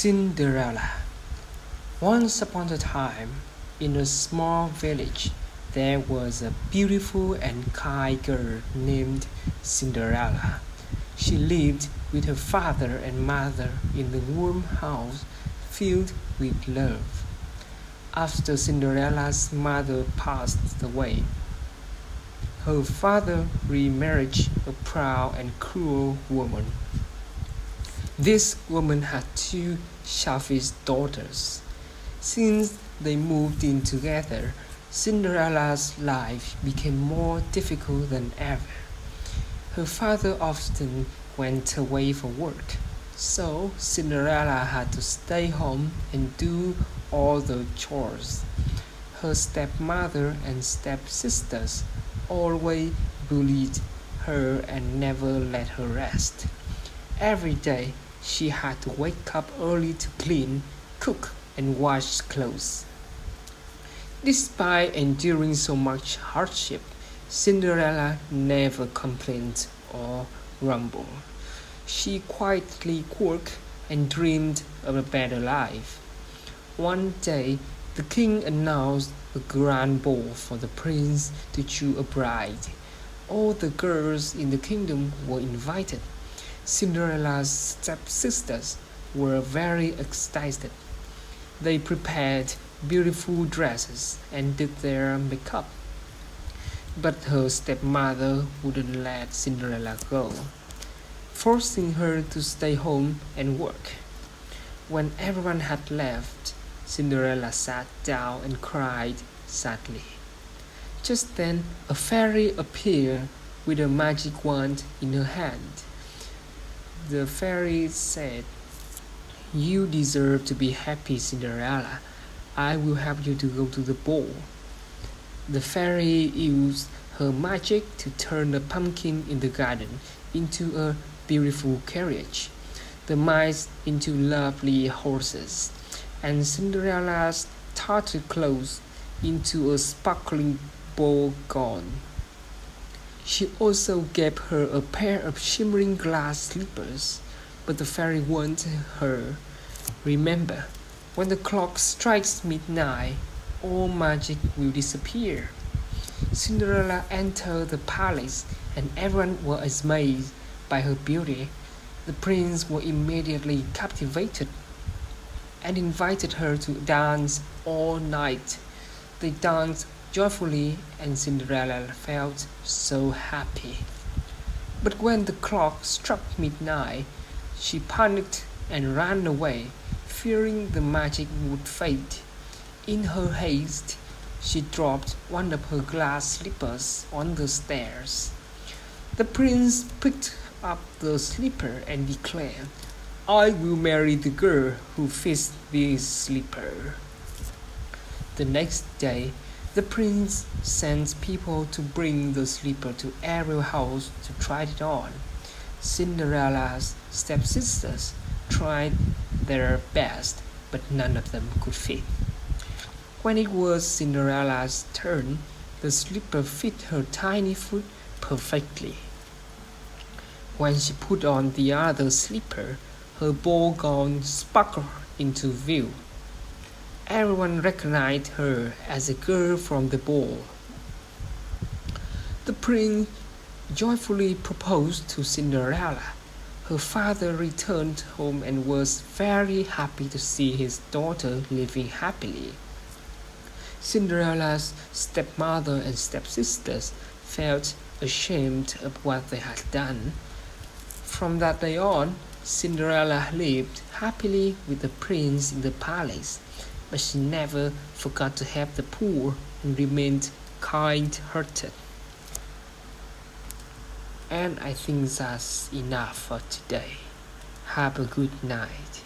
Cinderella. Once upon a time, in a small village, there was a beautiful and kind girl named Cinderella. She lived with her father and mother in the warm house filled with love. After Cinderella's mother passed away, her father remarried a proud and cruel woman. This woman had two selfish daughters. Since they moved in together, Cinderella's life became more difficult than ever. Her father often went away for work, so Cinderella had to stay home and do all the chores. Her stepmother and stepsisters always bullied her and never let her rest. Every day she had to wake up early to clean, cook, and wash clothes. Despite enduring so much hardship, Cinderella never complained or grumbled. She quietly worked and dreamed of a better life. One day, the king announced a grand ball for the prince to choose a bride. All the girls in the kingdom were invited. Cinderella's stepsisters were very excited. They prepared beautiful dresses and did their makeup. But her stepmother wouldn't let Cinderella go, forcing her to stay home and work. When everyone had left, Cinderella sat down and cried sadly. Just then, a fairy appeared with a magic wand in her hand. The fairy said, "You deserve to be happy, Cinderella. I will help you to go to the ball." The fairy used her magic to turn a pumpkin in the garden into a beautiful carriage, the mice into lovely horses, and Cinderella's tattered clothes into a sparkling ball gown. She also gave her a pair of shimmering glass slippers, but the fairy warned her, "Remember, when the clock strikes midnight, all magic will disappear." Cinderella entered the palace and everyone was amazed by her beauty. The prince was immediately captivated and invited her to dance all night. They danced joyfully and Cinderella felt so happy. But when the clock struck midnight, she panicked and ran away, fearing the magic would fade. In her haste, she dropped one of her glass slippers on the stairs. The prince picked up the slipper and declared, "I will marry the girl who fits this slipper." The next day, the prince sent people to bring the slipper to every house to try it on. Cinderella's stepsisters tried their best, but none of them could fit. When it was Cinderella's turn, the slipper fit her tiny foot perfectly. When she put on the other slipper, her ball gown sparkled into view. Everyone recognized her as a girl from the ball. The prince joyfully proposed to Cinderella. Her father returned home and was very happy to see his daughter living happily. Cinderella's stepmother and stepsisters felt ashamed of what they had done. From that day on, Cinderella lived happily with the prince in the palace, but she never forgot to help the poor and remained kind-hearted. And I think that's enough for today. Have a good night.